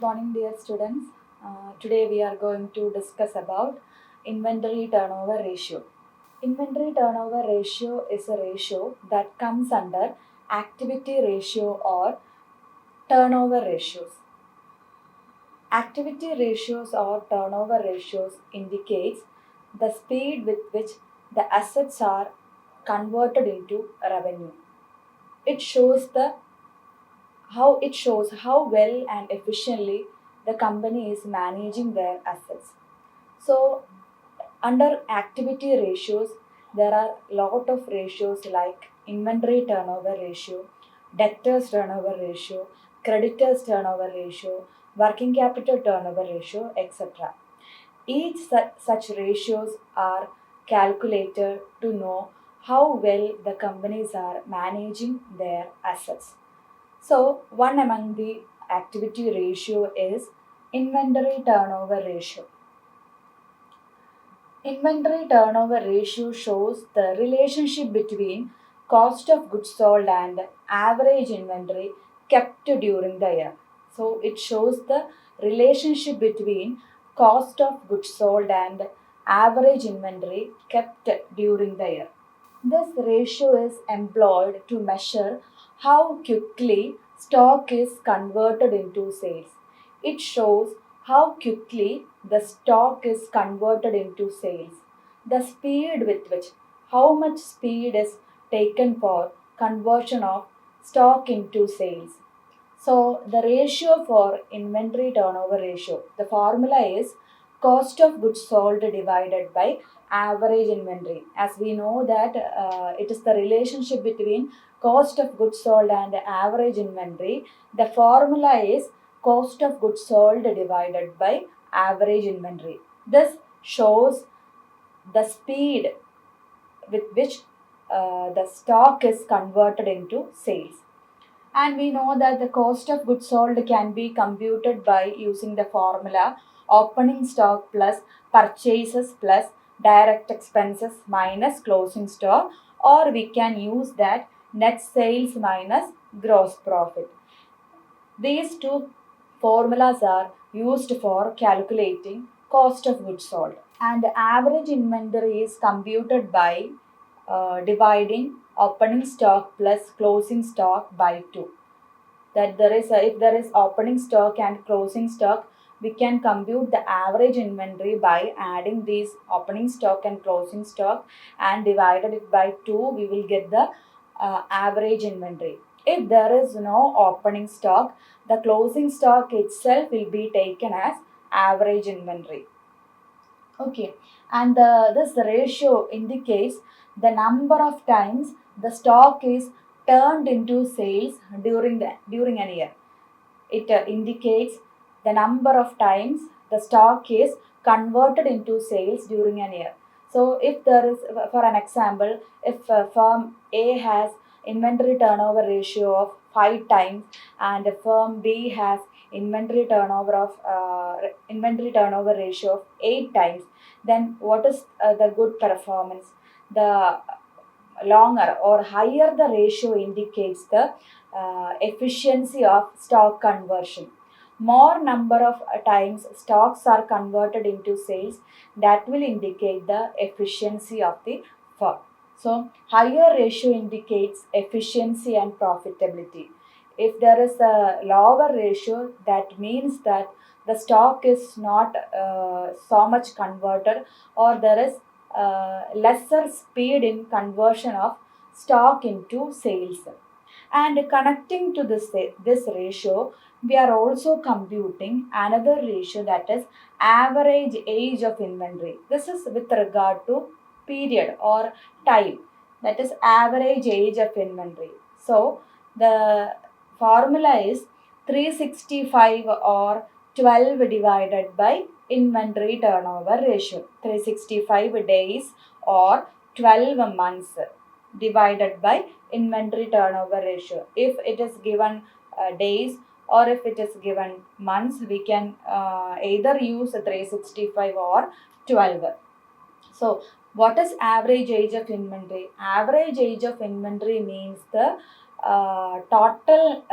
Morning, dear students. Today we are going to discuss about inventory turnover ratio. Inventory turnover ratio is a ratio that comes under activity ratio or turnover ratios. Activity ratios or turnover ratios indicates the speed with which the assets are converted into revenue. It shows how well and efficiently the company is managing their assets. So under activity ratios, there are lot of ratios like inventory turnover ratio, debtors turnover ratio, creditors turnover ratio, working capital turnover ratio, etc. Each such ratios are calculated to know how well the companies are managing their assets. So, one among the activity ratio is inventory turnover ratio. Inventory turnover ratio shows the relationship between cost of goods sold and average inventory kept during the year. So, it shows the relationship between cost of goods sold and average inventory kept during the year. This ratio is employed to measure how quickly stock is converted into sales. It shows how quickly the stock is converted into sales. The speed with which, how much speed is taken for conversion of stock into sales. So the ratio for inventory turnover ratio, the formula is cost of goods sold divided by average inventory. As we know that it is the relationship between cost of goods sold and average inventory. The formula is cost of goods sold divided by average inventory. This shows the speed with which the stock is converted into sales. And we know that the cost of goods sold can be computed by using the formula opening stock plus purchases plus direct expenses minus closing stock, or we can use that net sales minus gross profit. These two formulas are used for calculating cost of goods sold. And average inventory is computed by dividing opening stock plus closing stock by 2. That if there is opening stock and closing stock, we can compute the average inventory by adding these opening stock and closing stock and divided it by 2. We will get the average inventory. If there is no opening stock, the closing stock itself will be taken as average inventory. Okay, and this ratio indicates the number of times the stock is turned into sales during an year. It indicates the number of times the stock is converted into sales during an year. So, if there is, for an example, if firm A has inventory turnover ratio of 5 times and firm B has inventory turnover ratio of 8 times, then what is the good performance? The longer or higher the ratio indicates the efficiency of stock conversion. More number of times stocks are converted into sales, that will indicate the efficiency of the firm. So higher ratio indicates efficiency and profitability. If there is a lower ratio, that means that the stock is not so much converted, or there is lesser speed in conversion of stock into sales. And connecting to this ratio, we are also computing another ratio, that is average age of inventory. This is with regard to period or time, that is average age of inventory. So the formula is 365 or 12 divided by inventory turnover ratio. 365 days or 12 months divided by inventory turnover ratio. If it is given days or if it is given months, we can either use 365 or 12. So, what is average age of inventory? Average age of inventory means the total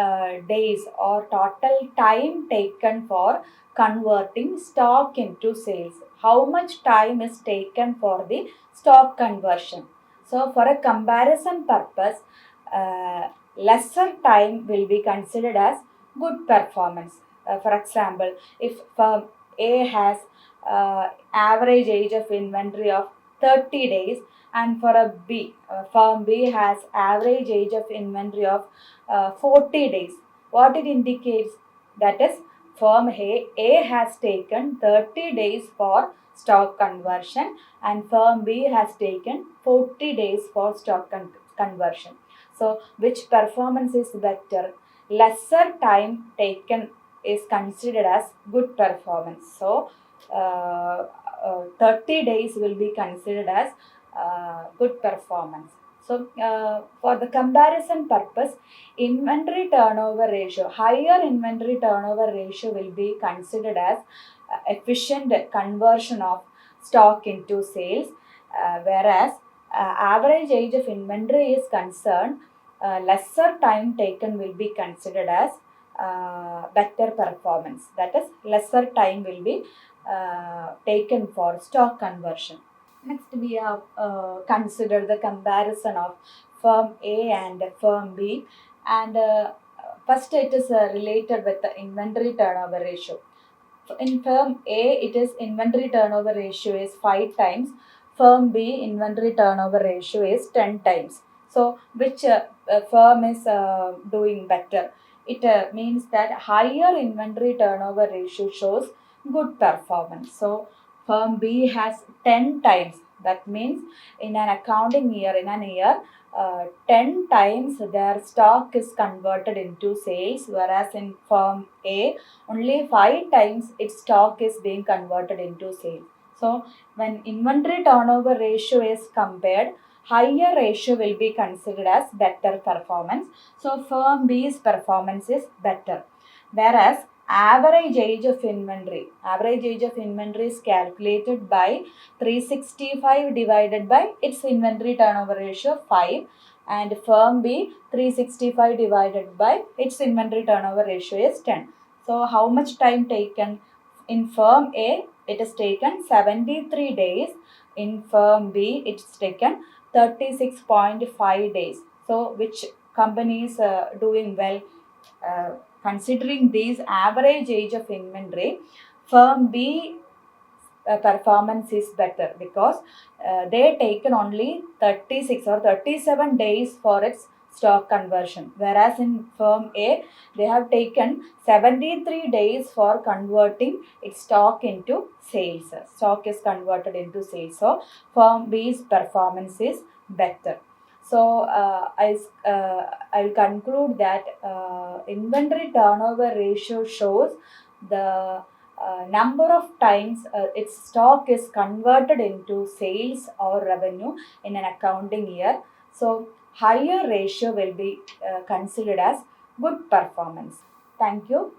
days or total time taken for converting stock into sales. How much time is taken for the stock conversion? So, for a comparison purpose, lesser time will be considered as good performance. For example, if firm A has average age of inventory of 30 days, and for a firm B has average age of inventory of 40 days. What it indicates? That is, firm A has taken 30 days for stock conversion and firm B has taken 40 days for stock conversion. So, which performance is better? Lesser time taken is considered as good performance. So, 30 days will be considered as good performance. So, for the comparison purpose, inventory turnover ratio, higher inventory turnover ratio will be considered as efficient conversion of stock into sales, whereas average age of inventory is concerned, lesser time taken will be considered as better performance. That is, lesser time will be taken for stock conversion. Next, we have considered the comparison of firm A and firm B, and first it is related with the inventory turnover ratio. In firm A, it is inventory turnover ratio is 5 times. Firm B, inventory turnover ratio is 10 times. So, which firm is doing better? It means that higher inventory turnover ratio shows good performance. So, firm B has 10 times. That means in an accounting year, 10 times their stock is converted into sales, whereas in firm A, only 5 times its stock is being converted into sales. So, when inventory turnover ratio is compared, higher ratio will be considered as better performance. So, firm B's performance is better. Whereas, average age of inventory is calculated by 365 divided by its inventory turnover ratio 5, and firm B 365 divided by its inventory turnover ratio is 10. So, how much time taken? In firm A, it is taken 73 days. In firm B, it is taken 36.5 days. So, which company is doing well? Considering these average age of inventory, firm B performance is better because they taken only 36 or 37 days for its stock conversion, whereas in firm A they have taken 73 days for converting its stock into sales. Stock is converted into sales. So, firm B's performance is better. So, I'll conclude that inventory turnover ratio shows the number of times its stock is converted into sales or revenue in an accounting year. So, higher ratio will be considered as good performance. Thank you.